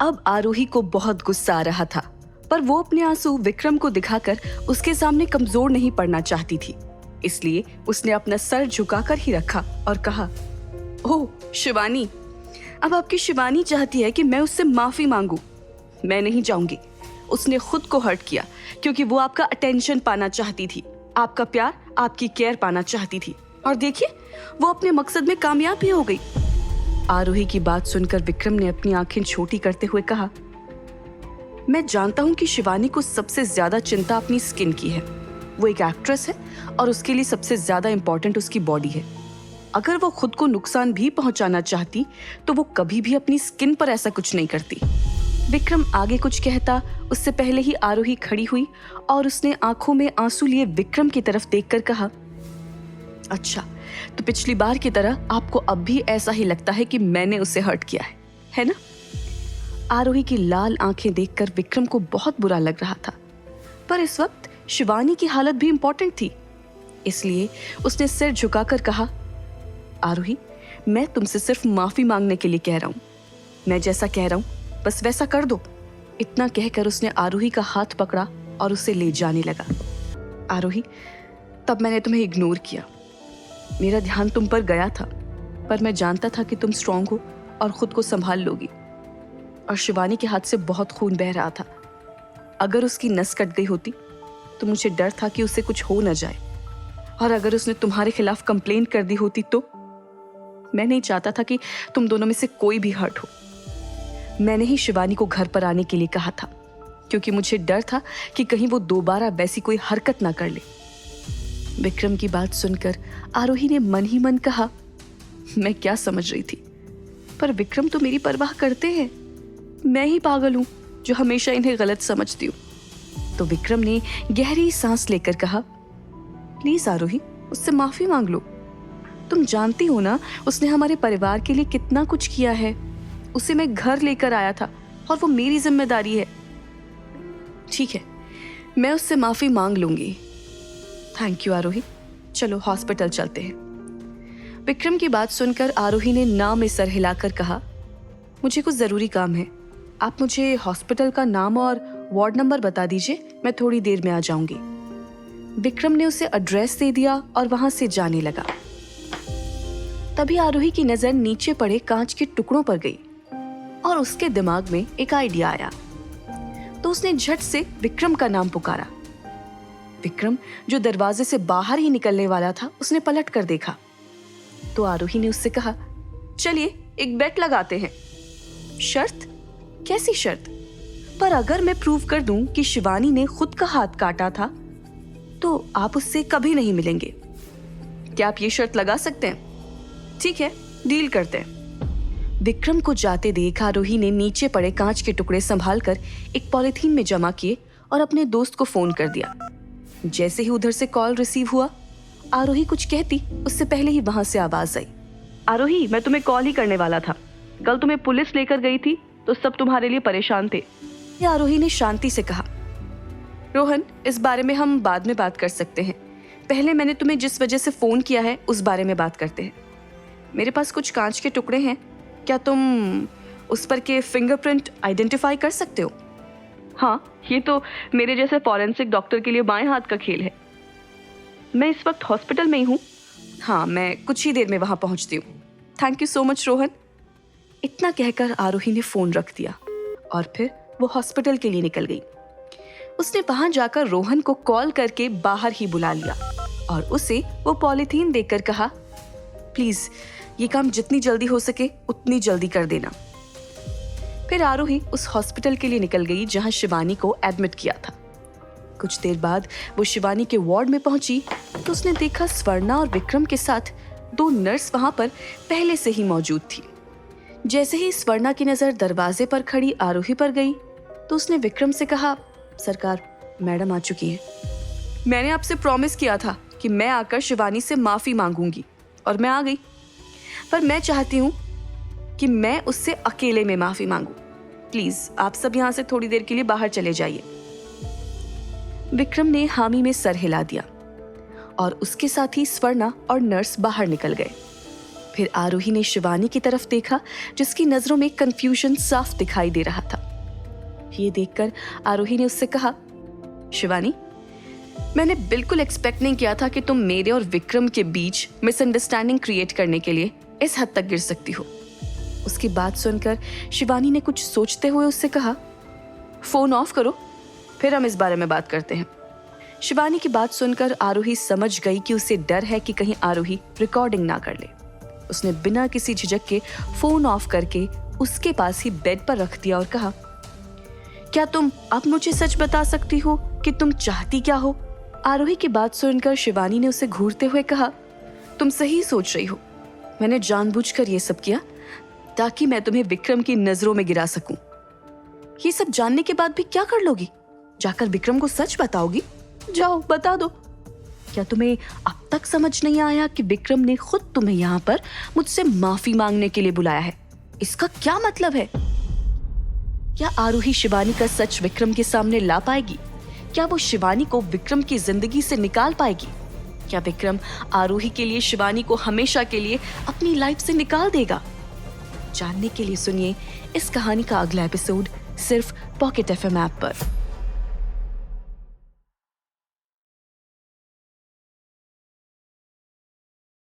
अब आरोही को बहुत गुस्सा आ रहा था, पर वो अपने आंसू विक्रम को दिखाकर उसके सामने कमजोर नहीं पड़ना चाहती थी। इसलिए उसने अपना सर झुकाकर ही रखा और कहा, ओह शिवानी, अब आपकी शिवानी चाहती है कि मैं उससे माफी मांगू। मैं नहीं जाऊंगी। उसने खुद को हर्ट किया क्योंकि वो आपका अटेंशन पाना चाहती थी, आपका प्यार, आपकी केयर पाना चाहती थी, और देखिए वो अपने मकसद में कामयाब भी हो गई। आरोही की बात सुनकर विक्रम ने अपनी आंखें छोटी करते हुए कहा, मैं जानता हूं कि शिवानी को सबसे ज्यादा चिंता अपनी स्किन की है। वो एक एक्ट्रेस है और उसके लिए सबसे ज्यादा इंपॉर्टेंट उसकी बॉडी है। अगर वो खुद को नुकसान भी पहुंचाना चाहती तो वो कभी भी अपनी स्किन पर ऐसा कुछ नहीं करती। विक्रम आगे कुछ कहता उससे पहले ही आरोही खड़ी हुई और उसने आंखों में आंसू लिए विक्रम की तरफ देखकर कहा, अच्छा, तो पिछली बार की तरह आपको अब भी ऐसा ही लगता है कि मैंने उसे हर्ट किया है ना? आरोही की लाल आंखें देखकर विक्रम को बहुत बुरा लग रहा था, पर इस वक्त शिवानी की हालत भी इंपॉर्टेंट थी। इसलिए उसने सिर झुकाकर कहा, आरोही, मैं तुमसे सिर्फ माफी मांगने के लिए कह रहा हूं। मैं जैसा कह रहा हूं बस वैसा कर दो। इतना कहकर उसने आरोही का हाथ पकड़ा और उसे ले जाने लगा। आरोही, तब मैंने तुम्हें इग्नोर किया। मेरा ध्यान तुम पर गया था, पर मैं जानता था कि तुम स्ट्रांग हो और खुद को संभाल लोगी। और शिवानी के हाथ से बहुत खून बह रहा था। अगर उसकी नस कट गई होती तो मुझे डर था कि उसे कुछ हो न जाए, और अगर उसने तुम्हारे खिलाफ कंप्लेंट कर दी होती तो। मैं नहीं चाहता था कि तुम दोनों में से कोई भी हर्ट हो। मैंने ही शिवानी को घर पर आने के लिए कहा था, क्योंकि मुझे डर था कि कहीं वो दोबारा वैसी कोई हरकत ना कर ले। विक्रम की बात सुनकर आरोही ने मन ही मन कहा, मैं क्या समझ रही थी, पर विक्रम तो मेरी परवाह करते हैं। मैं ही पागल हूं जो हमेशा इन्हें गलत समझती हूं। तो विक्रम ने गहरी सांस लेकर कहा, प्लीज आरोही, उससे माफी मांग लो। तुम जानती हो ना उसने हमारे परिवार के लिए कितना कुछ किया है। उसे मैं घर लेकर आया था और वो मेरी जिम्मेदारी है। ठीक है, मैं उससे माफी मांग लूंगी। थैंक यू आरोही, चलो हॉस्पिटल चलते हैं। विक्रम की बात सुनकर आरोही ने ना में सर हिलाकर कहा, मुझे कुछ जरूरी काम है। आप मुझे हॉस्पिटल का नाम और वार्ड नंबर बता दीजिए, मैं थोड़ी देर में आ जाऊंगी। विक्रम ने उसे एड्रेस दे दिया और वहां से जाने लगा। तभी आरोही की नजर नीचे पड़े कांच के टुकड़ों पर गई और उसके दिमाग में एक आइडिया आया। तो उसने झट से विक्रम का नाम पुकारा। विक्रम, जो दरवाजे से बाहर ही निकलने वाला था, उसने पलट कर देखा। तो आरोही ने उससे कहा, चलिए एक बेट लगाते हैं। शर्त? कैसी शर्त? पर अगर मैं प्रूव कर दूं कि शिवानी ने खुद का हाथ काटा था तो आप उससे कभी नहीं मिलेंगे। क्या आप ये शर्त लगा सकते हैं? ठीक है, डील करते हैं। विक्रम को जाते देख आरोही ने नीचे पड़े कांच के टुकड़े संभालकर एक पॉलिथीन में जमा किए और अपने दोस्त को फोन कर दिया। जैसे ही उधर से कॉल रिसीव हुआ, आरोही कुछ कहती उससे पहले ही वहां से आवाज आई, आरोही, मैं तुम्हें कॉल ही करने वाला था। कल तुम्हें पुलिस लेकर गई थी तो सब तुम्हारे लिए परेशान थे। आरोही ने शांति से कहा, रोहन, इस बारे में हम बाद में बात कर सकते हैं। पहले मैंने तुम्हें जिस वजह से फोन किया है उस बारे में बात करते हैं। मेरे पास कुछ कांच के टुकड़े हैं, क्या तुम उस पर के फिंगरप्रिंट आइडेंटिफाई कर सकते हो? हाँ, ये तो मेरे जैसे फॉरेंसिक डॉक्टर के लिए बाएं हाथ का खेल है। मैं इस वक्त हॉस्पिटल में ही हूँ। हाँ, मैं कुछ ही देर में वहां पहुंचती हूँ। Thank you so much Rohan. इतना कहकर आरोही ने फोन रख दिया और फिर वो हॉस्पिटल के लिए निकल गई। उसने वहां जाकर रोहन को कॉल करके बाहर ही बुला लिया और उसे वो पॉलिथीन देकर कहा, प्लीज ये काम जितनी जल्दी हो सके उतनी जल्दी कर देना। फिर आरोही उस हॉस्पिटल के लिए निकल गई जहां शिवानी को एडमिट किया था। कुछ देर बाद वो शिवानी के वार्ड में पहुंची तो उसने देखा स्वर्णा और विक्रम के साथ 2 नर्स वहां पर पहले से ही मौजूद थी। जैसे ही स्वर्णा की नजर दरवाजे पर खड़ी आरोही पर गई तो उसने विक्रम से कहा, सरकार, मैडम आ चुकी है। मैंने आपसे प्रॉमिस किया था कि मैं आकर शिवानी से माफी मांगूंगी और मैं आ गई, पर मैं चाहती हूँ कि मैं उससे अकेले में माफी मांगू। प्लीज आप सब यहाँ से थोड़ी देर के लिए बाहर चले जाइए। विक्रम ने हामी में सर हिला दिया और उसके साथ ही स्वर्णा और नर्स बाहर निकल गए। फिर आरोही ने शिवानी की तरफ देखा, जिसकी नजरों में कंफ्यूजन साफ दिखाई दे रहा था। ये देखकर आरोही ने उससे कहा, शिवानी, मैंने बिल्कुल एक्सपेक्ट नहीं किया था कि तुम मेरे और विक्रम के बीच मिसअंडरस्टैंडिंग क्रिएट करने के लिए इस हद तक गिर सकती हो। उसकी बात सुनकर शिवानी ने कुछ सोचते हुए उससे कहा, फोन ऑफ करो, फिर हम इस बारे में बात करते हैं। शिवानी की बात सुनकर आरोही समझ गई कि उसे डर है कि कहीं आरोही रिकॉर्डिंग ना कर ले। उसने बिना किसी झिझक के फोन ऑफ करके उसके पास ही बेड पर रख दिया और कहा, क्या तुम अब मुझे सच बता सकती हो कि तुम चाहती क्या हो? आरोही की बात सुनकर शिवानी ने उसे घूरते हुए कहा, तुम सही सोच रही हो। मैंने जानबूझकर ये सब किया ताकि मैं तुम्हें विक्रम की नजरों में गिरा सकूं। ये सब जानने के बाद भी क्या कर लोगी? जाकर विक्रम को सच बताओगी? जाओ बता दो। क्या तुम्हें अब तक समझ नहीं आया कि विक्रम ने खुद तुम्हें यहाँ पर मुझसे माफी मांगने के लिए बुलाया है? इसका क्या मतलब है? क्या आरोही शिवानी का सच विक्रम के सामने ला पाएगी? क्या वो शिवानी को विक्रम की जिंदगी से निकाल पाएगी? क्या विक्रम आरोही के लिए शिवानी को हमेशा के लिए अपनी लाइफ से निकाल देगा? जानने के लिए सुनिए इस कहानी का अगला एपिसोड सिर्फ पॉकेट FM ऐप पर।